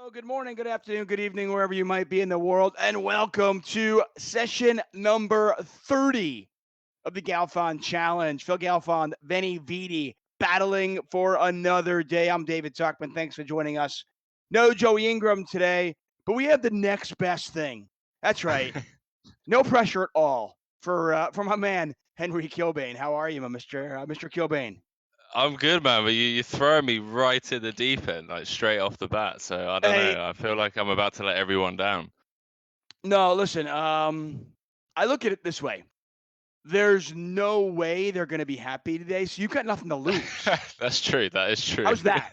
Hello, good morning, good afternoon, good evening, wherever you might be in the world, and welcome to session number 30 of the Galfond Challenge. Phil Galfond, Venividi, battling for another day. I'm David Tuckman. Thanks for joining us. No Joey Ingram today, but we have the next best thing. That's right. No pressure at all for my man Henry Kilbane. How are you, Mr. Kilbane? I'm good, man, but you throw me right in the deep end, like straight off the bat. So I don't Hey, know. I feel like I'm about to let everyone down. no, listen. I look at it this way. There's no way they're gonna be happy today, so you've got nothing to lose. That's true. That is true. How's that?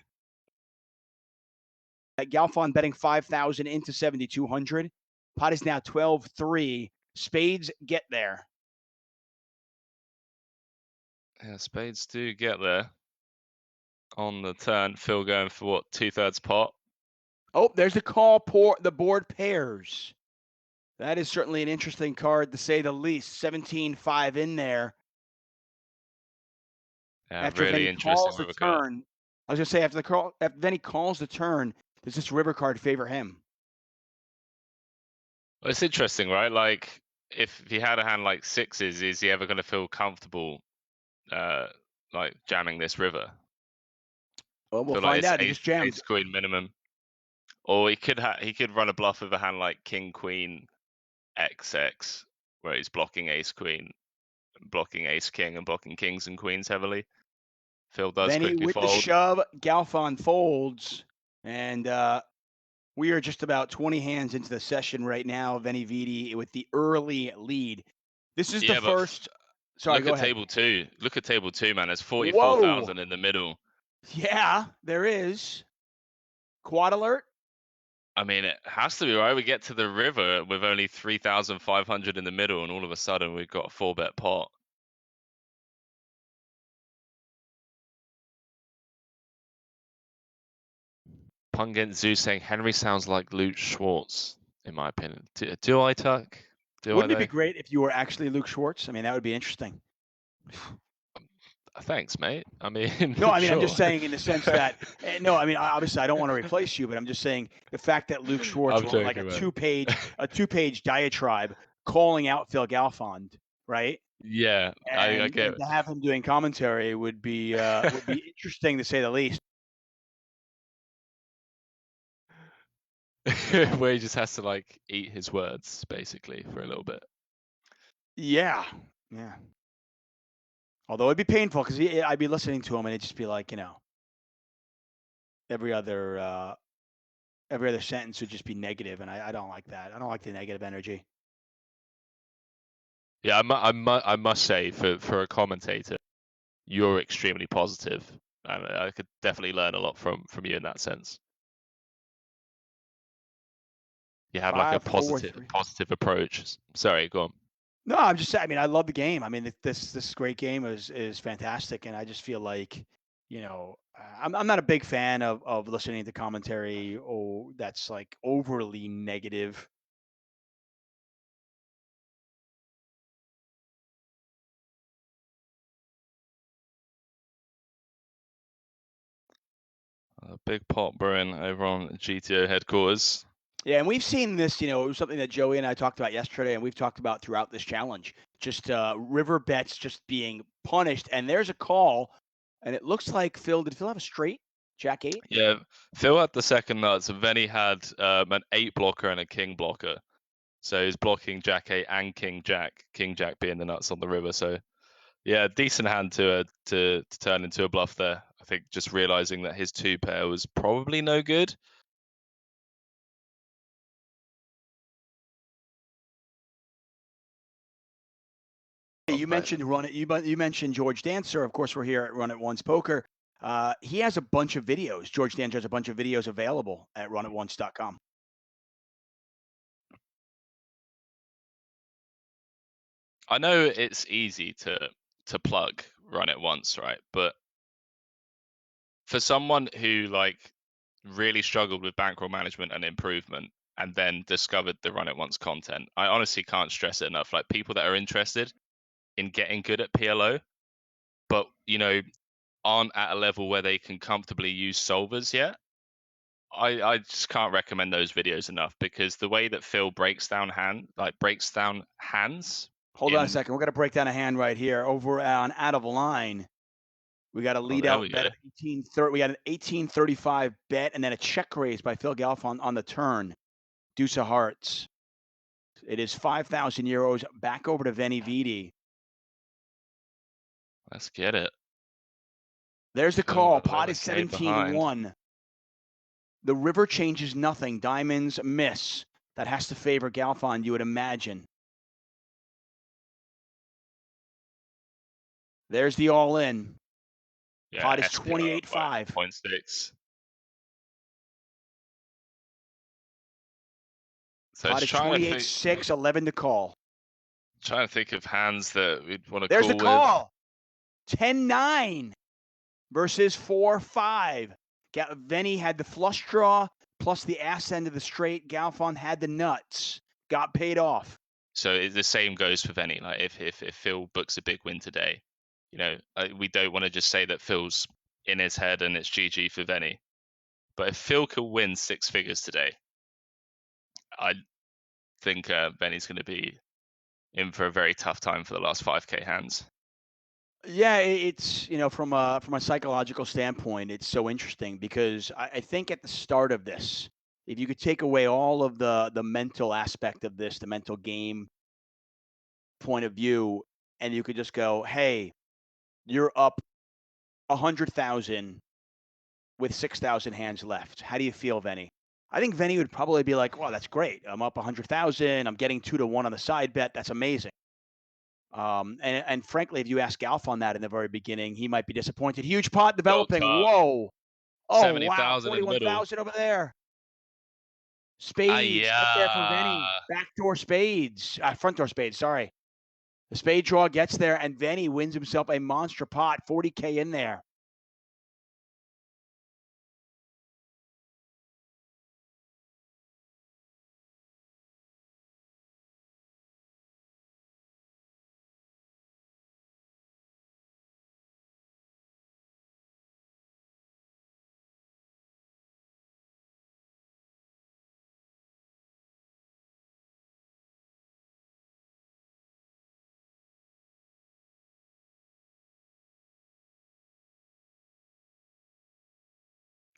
At Galfond betting 5,000 into 7,200. Pot is now 12-3. Spades get there. Yeah, spades do get there on the turn. Phil going for what, 2/3 pot? Oh, there's the call. The board pairs. That is certainly an interesting card to say the least. 17-5 in there. Yeah, After really Venny interesting calls the river card. turn, I was gonna say after Venny calls the turn, does this river card favor him? Well, it's interesting, right? Like, if he had a hand like sixes, is he ever going to feel comfortable, uh, like jamming this river? Well, we'll Feel like find it's out. He ace, just jammed. ace queen minimum, or he could run a bluff with a hand like king queen XX, where he's blocking ace queen, blocking ace king, and blocking kings and queens heavily. Phil does Venny quickly with the fold. shove. Galfond folds, and we are just about 20 hands into the session right now. Venividi with the early lead. This is the Yeah, but first. Sorry, look go at ahead. table two. Look at table two, man. There's Whoa. 44,000 in the middle. Yeah, there is. Quad alert. I mean, it has to be, right? We get to the river with only 3,500 in the middle, and all of a sudden we've got a 4-bet pot. Pungent Zoo saying Henry sounds like Luke Schwartz, in my opinion. Do I, Tuck? Do I, Wouldn't it be though? great if you were actually Luke Schwartz? I mean, that would be interesting. Thanks, mate. I mean, No, I mean, I'm just sure. saying in the sense that, no, I mean, obviously, I don't want to replace you, but I'm just saying the fact that Luke Schwartz I'm wrote like joking, man. a two-page diatribe calling out Phil Galfond, right? Yeah, I And get to have him doing commentary would be interesting to say the least. where he just has to like eat his words basically for a little bit. Yeah, yeah. Although it'd be painful because I'd be listening to him and it'd just be like, every other uh, every other sentence would just be negative, and I don't like that. I don't like the negative energy. Yeah, I must say for a commentator, you're extremely positive, and I could definitely learn a lot from you in that sense. You have like a Five, four, positive three. positive approach. Sorry, go on. No, I'm just saying. I mean, I love the game. I mean, this great game is fantastic, and I just feel like, I'm not a big fan of listening to commentary that's like overly negative. A big pot brewing over on GTO headquarters. Yeah, and we've seen this. It was something that Joey and I talked about yesterday, and we've talked about throughout this challenge. Just river bets just being punished, and there's a call, and it looks like did Phil have a straight Jack 8? Yeah, Phil had the second nuts, and then he had an 8 blocker and a king blocker. So he's blocking Jack 8 and King Jack being the nuts on the river. So yeah, decent hand to turn into a bluff there. I think just realizing that his 2 pair was probably no good. You mentioned Run It. You mentioned George Dancer. Of course, we're here at Run It Once Poker. He has a bunch of videos. George Dancer has a bunch of videos available at runitonce.com. I know it's easy to plug Run It Once, right? But for someone who like really struggled with bankroll management and improvement and then discovered the Run It Once content, I honestly can't stress it enough. Like, people that are interested in getting good at PLO, but aren't at a level where they can comfortably use solvers yet, I just can't recommend those videos enough because the way that Phil breaks down hands Hold on a in. second. We're going to break down a hand right here over on Out of Line. We got a Oh, lead there out we bet go. of 1830. We got an 1835 bet and then a check raise by Phil Galfond on the turn. Deuce of hearts. It is 5,000 euros back over to Venividi. Let's get it. There's the Phil call. with Pot is 11K behind. 17-1. The river changes nothing. Diamonds miss. That has to favor Galfond, you would imagine. There's the all in. Yeah, Pot is SPR by 28.5. 0.6. So Pot it's is 28.6, 11 to call. trying to think of hands that we'd want to There's the call with. call. 10-9 versus 4-5. Venny had the flush draw plus the ass end of the straight. Galfond had the nuts. Got paid off. So the same goes for Venny. Like if Phil books a big win today, we don't want to just say that Phil's in his head and it's GG for Venny. But if Phil could win 6 figures today, I think Venny's going to be in for a very tough time for the last 5K hands. Yeah, it's from a psychological standpoint, it's so interesting because I think at the start of this, if you could take away all of the mental aspect of this, the mental game point of view, and you could just go, hey, you're up 100,000 with 6,000 hands left. How do you feel, Venny? I think Venny would probably be like, "Wow, that's great. I'm up 100,000. I'm getting 2-1 on the side bet. That's amazing." And frankly, if you ask Galfond that in the very beginning, he might be disappointed. Huge pot Got developing. cut. Whoa. Oh, wow. 70,000 in the middle. 41,000 over there. Ah, Spades up there for Venny. yeah. Backdoor spades. Front door spades, sorry. The spade draw gets there, and Venny wins himself a monster pot, 40K in there.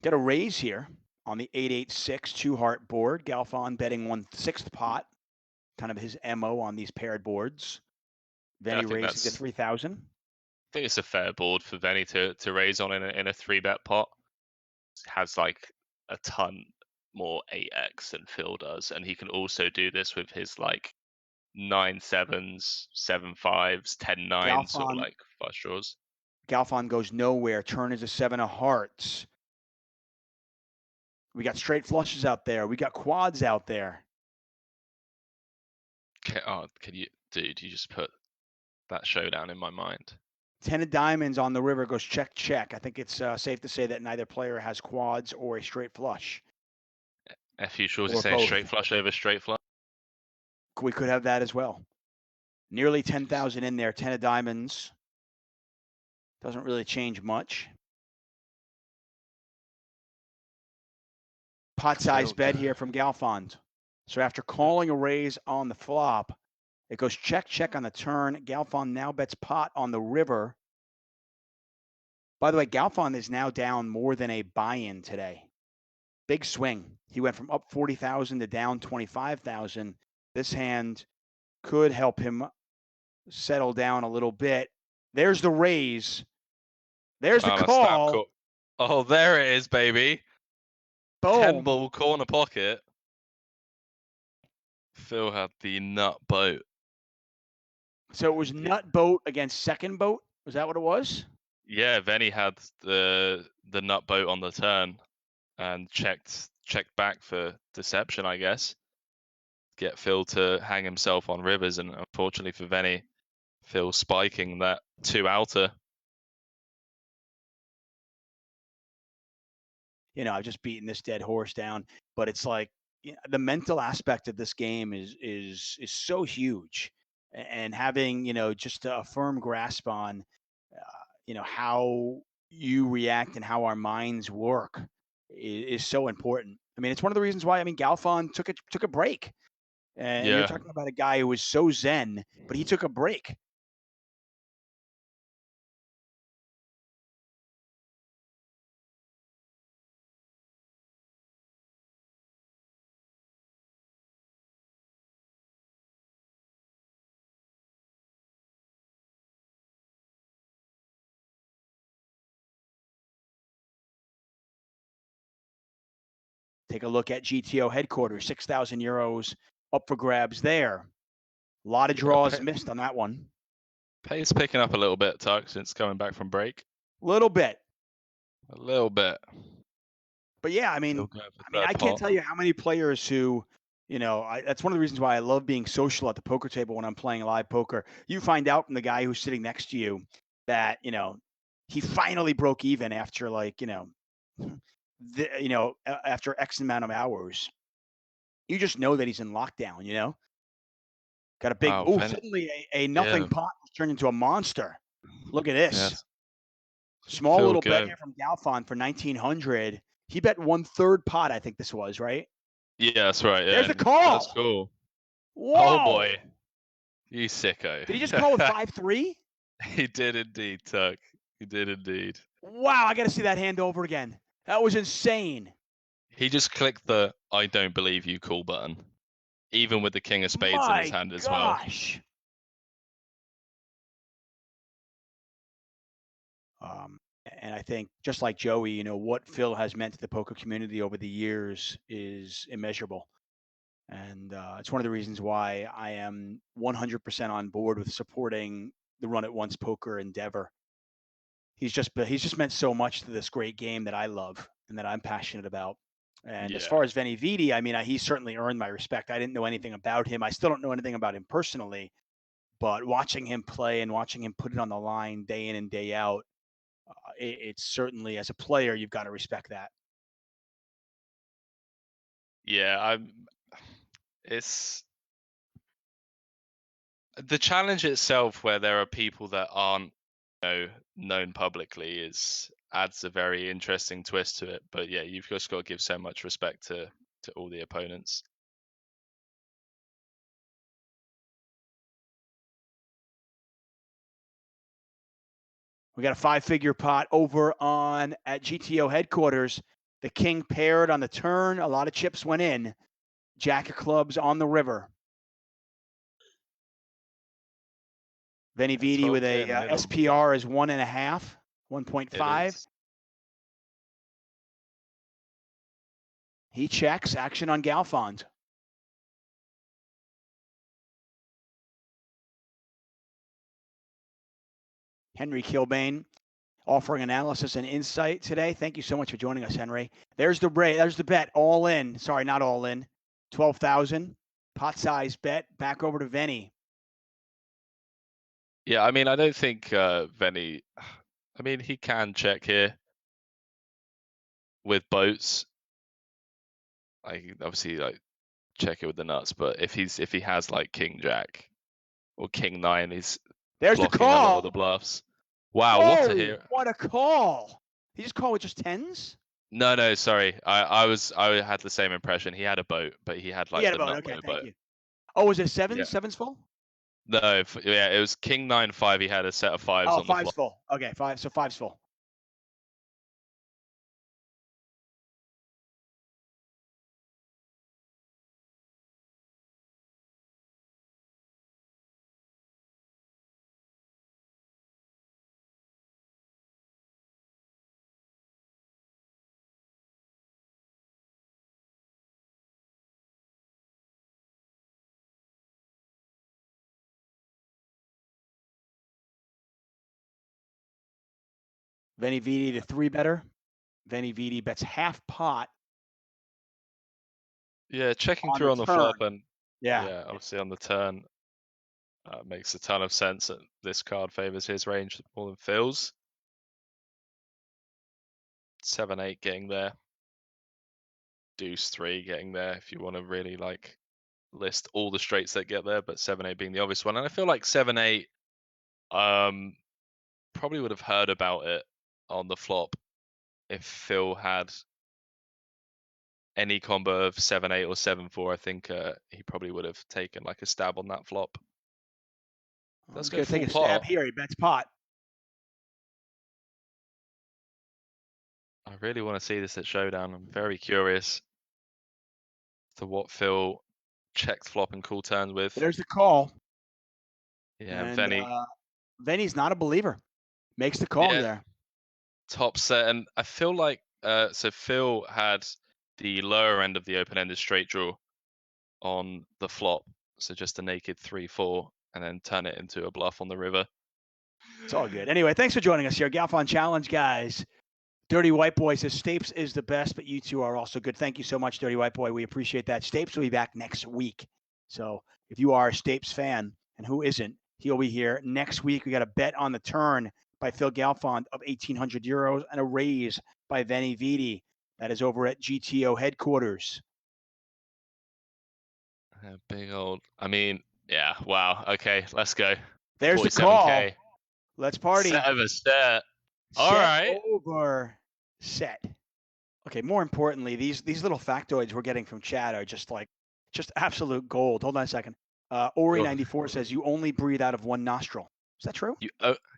Get a raise here on the 886 two-heart board. Galfond betting 1/6 pot, kind of his MO on these paired boards. Yeah, Venny raising to 3,000. I think it's a fair board for Venny to raise on in a 3-bet pot. Has like a ton more 8x than Phil does, and he can also do this with his like 9-7s, 7-5s, 10-9s, sort of Galfond like flush draws. Galfond goes nowhere. Turn is a 7 of hearts. We got straight flushes out there. We got quads out there. Can you, dude? You just put that showdown in my mind. 10 of diamonds on the river goes check, check. I think it's safe to say that neither player has quads or a straight flush. FU Shorty Or saying both. straight flush over straight flush. We could have that as well. Nearly 10,000 in there. 10 of diamonds. Doesn't really change much. Pot size bet here from Galfond. So after calling a raise on the flop, it goes check, check on the turn. Galfond now bets pot on the river. By the way, Galfond is now down more than a buy-in today. Big swing. He went from up 40,000 to down 25,000. This hand could help him settle down a little bit. There's the raise. There's the call. Oh, there it is, baby. Boom. 10 ball corner pocket. Phil had the nut boat. So it was nut boat against second boat. Was that what it was? Yeah, Venny had the nut boat on the turn and checked back for deception, I guess. Get Phil to hang himself on rivers, and unfortunately for Venny, Phil spiking that 2 outer. I've just beaten this dead horse down, but it's like the mental aspect of this game is so huge, and having just a firm grasp on how you react and how our minds work. is so important. I mean, it's one of the reasons why, I mean, Galfond took a break. And you're Yeah. talking about a guy who was so zen, but he took a break. Take a look at GTO headquarters, 6,000 euros up for grabs there. A lot of Yeah. draws missed on that one. Pace picking up a little bit, Tuck, since coming back from break. Little bit. A little bit. But yeah, Still going for I third can't pot. tell you how many players who, that's one of the reasons why I love being social at the poker table when I'm playing live poker. You find out from the guy who's sitting next to you that, he finally broke even after like, after X amount of hours. You just know that he's in lockdown. Got a big, Wow, oh, suddenly a nothing yeah, pot was turned into a monster. Look at this. yes. Small Feel little bet good. here from Galfond for 1,900. He bet 1/3 pot, I think this was, right? Yeah, that's right. There's Yeah, a that's call. cool. Oh Whoa. boy, you sicko. Did he just call with 5-3? He did indeed, Tuck. He did indeed. Wow, I got to see that hand over again. That was insane. He just clicked the "I don't believe you" call button, even with the king of spades in his My hand as well. gosh. And I think just like Joey, what Phil has meant to the poker community over the years is immeasurable. And it's one of the reasons why I am 100% on board with supporting the Run It Once poker endeavor. He's just meant so much to this great game that I love and that I'm passionate about. And as Yeah, far as Venividi, I mean, he certainly earned my respect. I didn't know anything about him. I still don't know anything about him personally, but watching him play and watching him put it on the line day in and day out, it's certainly, as a player, you've got to respect that. yeah. It's the challenge itself, where there are people that aren't, known publicly, adds a very interesting twist to it. But yeah, you've just got to give so much respect to all the opponents. We got a 5-figure pot over on at GTO headquarters. The king paired on the turn. A lot of chips went in. Jack of clubs on the river. Venividi with 12K a in the middle. SPR is 1.5, It 1.5. is. He checks. Action on Galfond. Henry Kilbane offering analysis and insight today. Thank you so much for joining us, Henry. There's the bet. All in. Sorry, not all in. 12,000. Pot size bet. Back over to Venny. Yeah, I mean, I don't think Venny. I mean, he can check here with boats. Like, obviously, like, check it with the nuts. But if he has like King Jack or King Nine, he's There's the blocking a lot of the call. bluffs. Wow, what a Whoa, hero! what a call. He just called with just tens? No, sorry. I had the same impression. He had a boat, but he had He like had a the vote. nut Okay, low thank boat. you. Oh, was it Yeah. sevens? Sevens full? No, yeah, it was King 9-5. He had a set of fives Oh, on the five's flop. full. Okay, five. So five's full. Venividi to 3-better. Venividi bets half pot Yeah, checking on through the on the turn. flop, and Yeah. yeah, obviously on the turn, makes a ton of sense that this card favors his range more than Phil's. 7-8 getting there. Deuce 3 getting there if you want to really like list all the straights that get there, but 7-8 being the obvious one. And I feel like 7-8 probably would have heard about it on the flop if Phil had any combo of 7-8 or 7-4, I think he probably would have taken like a stab on that flop. Well, Let's he's go going to take full a stab pot. here. He bets pot. I really want to see this at showdown. I'm very curious to what Phil checked flop and cool turns with. There's the call. Yeah, And Venny. Venny's not a believer. Makes the call Yeah, there. top set, and I feel like so Phil had the lower end of the open-ended straight draw on the flop, so just a naked 3-4, and then turn it into a bluff on the river. It's all good. Anyway, thanks for joining us here. Galfond Challenge, guys. Dirty White Boy says Stapes is the best, but you two are also good. Thank you so much, Dirty White Boy. We appreciate that. Stapes will be back next week. So if you are a Stapes fan, and who isn't, he'll be here next week. We got a bet on the turn by Phil Galfond of 1,800 euros and a raise by Venividi. That is over at GTO headquarters. Big old. I mean, yeah. Wow. Okay, let's go. There's the 47K. call. Let's party. Set of a set. All Set right. over set. Okay, more importantly, these little factoids we're getting from chat are just absolute gold. Hold on a second. Ori94 says you only breathe out of one nostril. Is that true?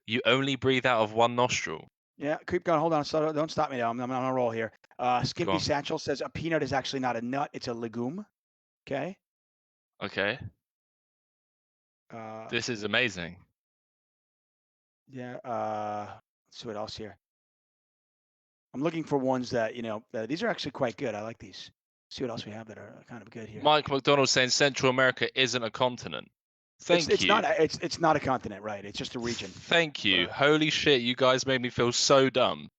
You only breathe out of one nostril. Yeah, keep going. Hold on. So don't stop me now. I'm on a roll here. Go Skimpy on. Satchel says a peanut is actually not a nut; it's a legume. Okay. Okay. This is amazing. Yeah. Let's see what else here. I'm looking for ones that these are actually quite good. I like these. See what else we have that are kind of good here. Mike McDonald saying Central America isn't a continent. Thank it's you. It's not a continent, right? It's just a region. Thank you. Holy shit, you guys made me feel so dumb.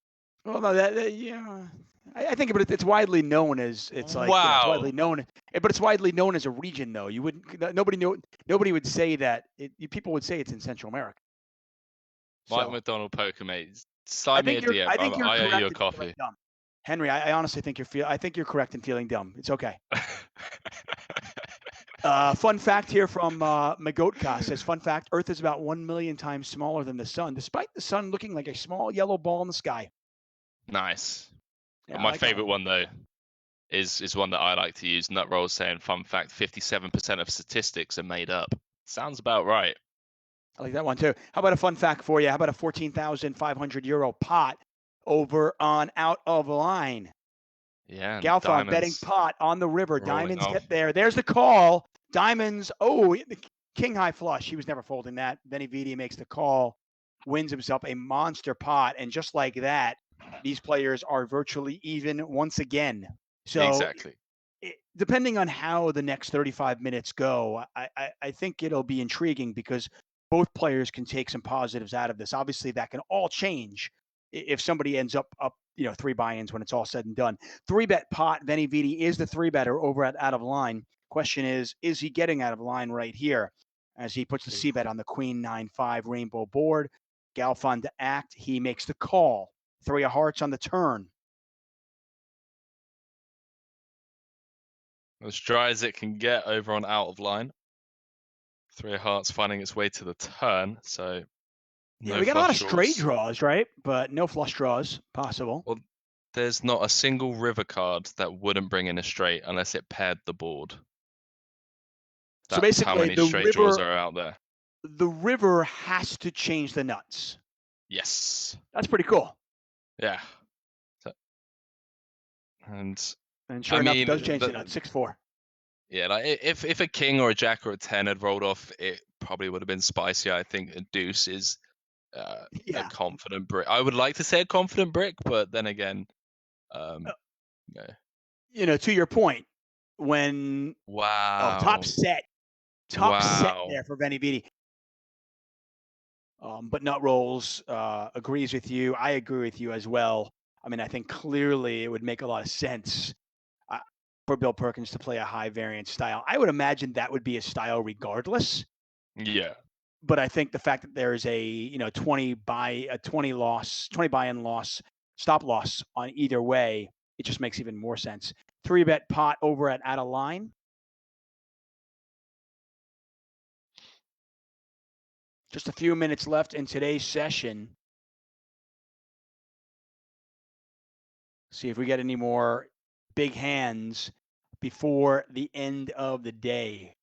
Well, no, yeah. I think, but it's widely known as it's like wow. It's widely known, but it's widely known as a region, though. You wouldn't. Nobody would say that. People would say it's in Central America. Mike McDonald, poker mate. Slide me a DM. I think you're I owe correct you a coffee. Dumb. Henry, I honestly think I think you're correct in feeling dumb. It's okay. Fun fact here from Magotka says, fun fact, Earth is about 1 million times smaller than the sun, despite the sun looking like a small yellow ball in the sky. Nice. Yeah, my favorite one, though, is one that I like to use. Nutroll saying, fun fact, 57% of statistics are made up. Sounds about right. I like that one, too. How about a fun fact for you? How about a 14,500 euro pot over on Out of Line? Yeah. Galfond betting pot on the river. Diamonds get there. There's the call. Diamonds. Oh, the king high flush. He was never folding that. Venividi makes the call, wins himself a monster pot. And just like that, these players are virtually even once again. So exactly. Depending on how the next 35 minutes go, I think it'll be intriguing because both players can take some positives out of this. Obviously, that can all change if somebody ends up 3 buy-ins when it's all said and done. 3-bet pot, Venividi is the 3-better over at Out of Line. Question is he getting out of line right here as he puts the C-bet on the Queen 9-5 rainbow board? Galfond to act. He makes the call. 3 of hearts on the turn. As dry as it can get over on Out of Line. 3 of hearts finding its way to the turn, so we got a lot of straight draws, right? But no flush draws possible. Well, there's not a single river card that wouldn't bring in a straight unless it paired the board. So basically, how many straight draws are out there. The river has to change the nuts. Yes. That's pretty cool. Yeah. And sure enough, it does change the nuts. 6-4. Yeah, like if a king or a jack or a 10 had rolled off, it probably would have been spicier. I think a deuce is a confident brick. I would like to say a confident brick, but then again, no. To your point, when top set there for Venividi. But Nut Rolls agrees with you. I agree with you as well. I mean, I think clearly it would make a lot of sense for Bill Perkins to play a high variance style. I would imagine that would be a style regardless. Yeah. But I think the fact that there is a 20 buy-in loss, stop loss on either way, it just makes even more sense. 3-bet pot over at Out of Line. Just a few minutes left in today's session. See if we get any more big hands before the end of the day.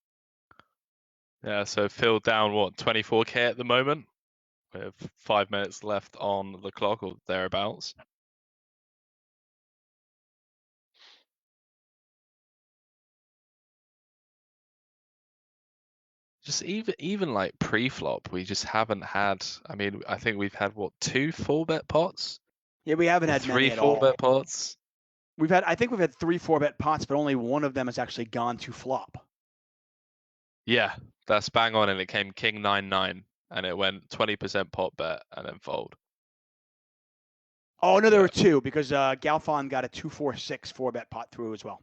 Yeah, so Phil down, what, 24K at the moment? With 5 minutes left on the clock or thereabouts. Just even like pre-flop, we just haven't had. I mean, I think we've had what, 2 4-bet pots Yeah, we haven't or had 3 many at all. 4-bet pots. I think we've had 3 4-bet pots, but only one of them has actually gone to flop. Yeah, that's bang on, and it came king 9-9, and it went 20% pot bet and then fold. Oh no, there Yeah. were 2 because Galfond got a 2-4-6 4-bet pot through as well.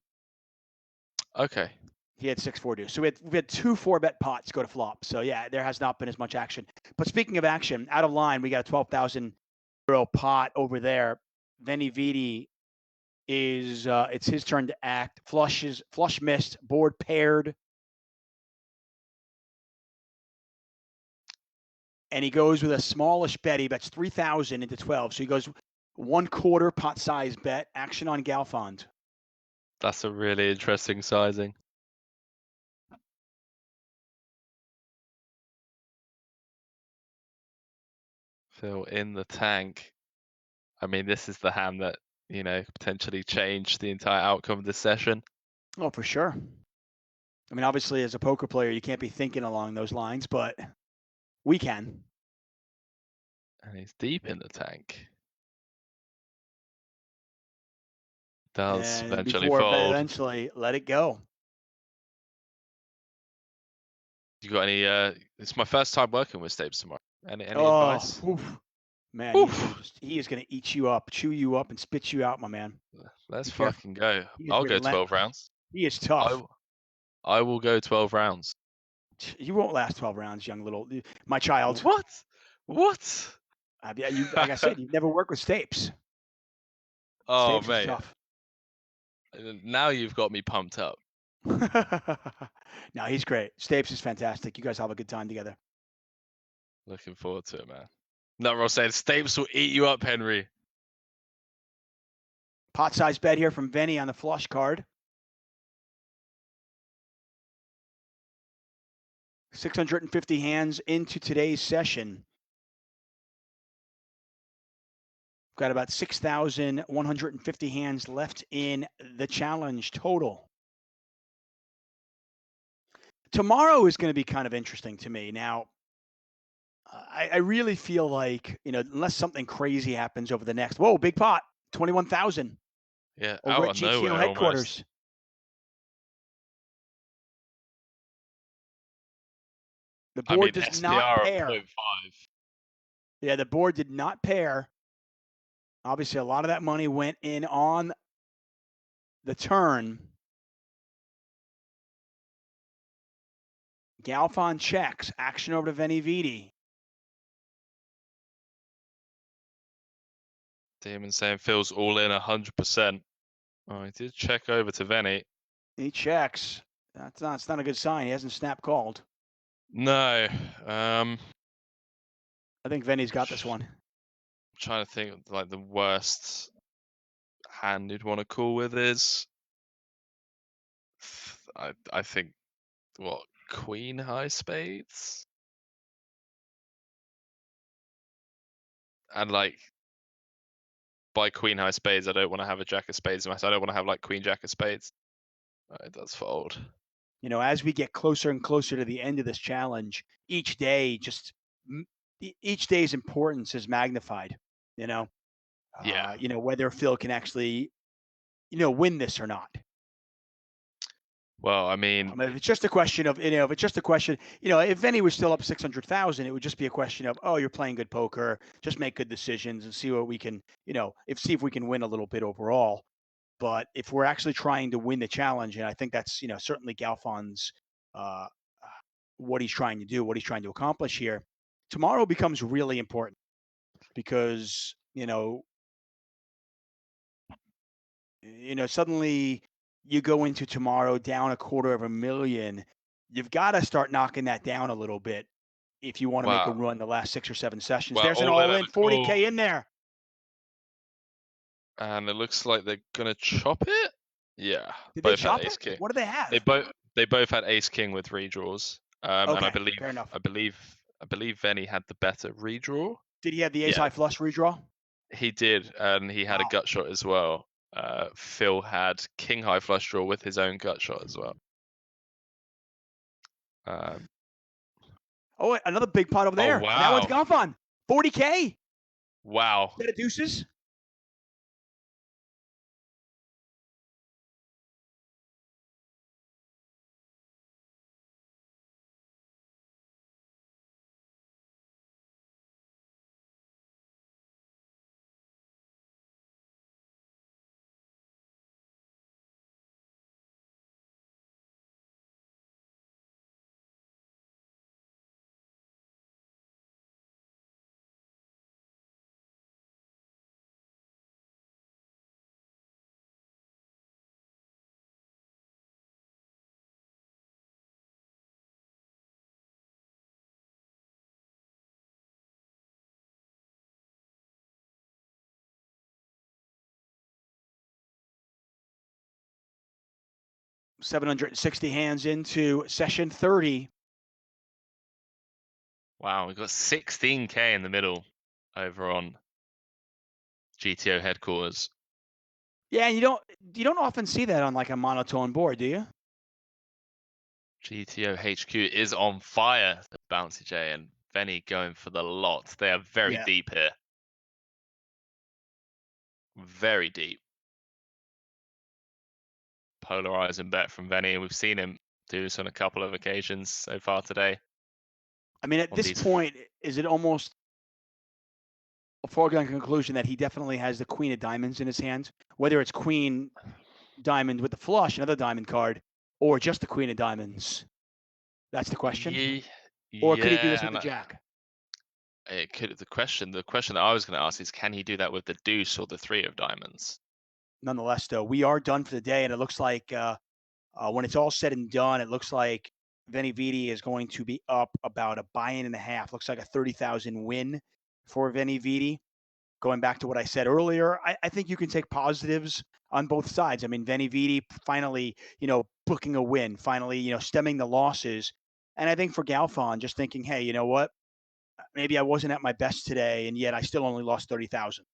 Okay. He had 6-4 deuce. So we had 2 4-bet pots go to flop. So yeah, there has not been as much action. But speaking of action, out of line, we got a 12,000 euro pot over there. Venividi is it's his turn to act. Flush missed, board paired. And he goes with a smallish bet. He bets 3,000 into 12. So he goes 1/4 pot size bet. Action on Galfond. That's a really interesting sizing. Phil in the tank. I mean, this is the hand that, potentially changed the entire outcome of this session. Oh, for sure. I mean, obviously, as a poker player, you can't be thinking along those lines, but we can. And he's deep in the tank. Does And eventually before fold. eventually let it go. You got any? It's my first time working with Stapes tomorrow. Any advice? Oof. Man, Oof. he is gonna eat you up, chew you up, and spit you out, my man. Let's Be careful. fucking go. He is I'll go 12 relentless. rounds. He is tough. I will go 12 rounds. You won't last 12 rounds, young little my child. What? What? You like I said, you've never worked with Stapes. Oh, Stapes is mate. tough. Now you've got me pumped up. No, he's great. Stapes is fantastic. You guys have a good time together. Looking forward to it, man. No, Ross said Stapes will eat you up, Henry. Pot size bet here from Venny on the flush card. 650 hands into today's session. Got about 6,150 hands left in the challenge total. Tomorrow is going to be kind of interesting to me. Now, I really feel like, unless something crazy happens over the next, whoa, big pot, 21,000. Yeah, Over out at of GTO nowhere headquarters. almost. The board does SPR not at pair. 0.5. Yeah, the board did not pair. Obviously, a lot of that money went in on the turn. Galfond checks. Action over to Venividi. Demon saying Phil's all in 100%. Oh, he did check over to Venny. He checks. It's not a good sign. He hasn't snap called. No. I think Venny's got this one. I'm trying to think of, like, the worst hand you'd want to call with is. I think, what, Queen High Spades? And, like, by Queen High Spades, I don't want to have a Jack of Spades. I don't want to have, like, Queen Jack of Spades. It does fold. As we get closer and closer to the end of this challenge, each day's importance is magnified. Yeah. Whether Phil can actually, win this or not. Well, I mean, if it's just a question of, if Venny was still up 600,000, it would just be a question of, oh, you're playing good poker, just make good decisions and see what we can, see if we can win a little bit overall. But if we're actually trying to win the challenge, and I think that's, certainly Galfond's, what he's trying to do, what he's trying to accomplish here, tomorrow becomes really important because, suddenly you go into tomorrow down $250,000. You've got to start knocking that down a little bit if you want to make a run the last 6 or 7 sessions. Well, There's an all-in 40K in there. And it looks like they're going to chop it. Yeah, Did they both had chop ace it? king. What do they They have? both they both had ace king with redraws. And I Okay, believe fair enough. I believe I believe Venny had the better redraw. Did he have the ace Yeah, high flush redraw? he did, and he had a Wow. gut shot as well. Phil had king high flush draw with his own gut shot as well. Um, Oh, wait, another big pot over oh there. And that one's wow, Galfond. 40K. wow, Set of deuces. $760 hands into session 30. wow. We got 16K in the middle over on GTO headquarters. Yeah, and you don't often see that on like a monotone board, do you? GTO HQ is on fire. Bouncy J and Venny going for the lot. They are very Yeah. deep here. Very deep. Polarizing bet from Venny. We've seen him do this on a couple of occasions so far today. I mean, at On this these, point, is it almost a foregone conclusion that he definitely has the queen of diamonds in his hand? Whether it's queen diamond with the flush, another diamond card, or just the queen of diamonds? That's the question. yeah, Or could he do this yeah, with and the jack? it could. The question that I was going to ask is, can he do that with the deuce or the three of diamonds? Nonetheless, though, we are done for the day, and it looks like when it's all said and done, it looks like Venividi is going to be up about a buy-in and a half. Looks like a 30,000 win for Venividi. Going back to what I said earlier, I think you can take positives on both sides. I mean, Venividi finally, booking a win, finally, stemming the losses. And I think for Galfond, just thinking, hey, you know what? Maybe I wasn't at my best today, and yet I still only lost 30,000.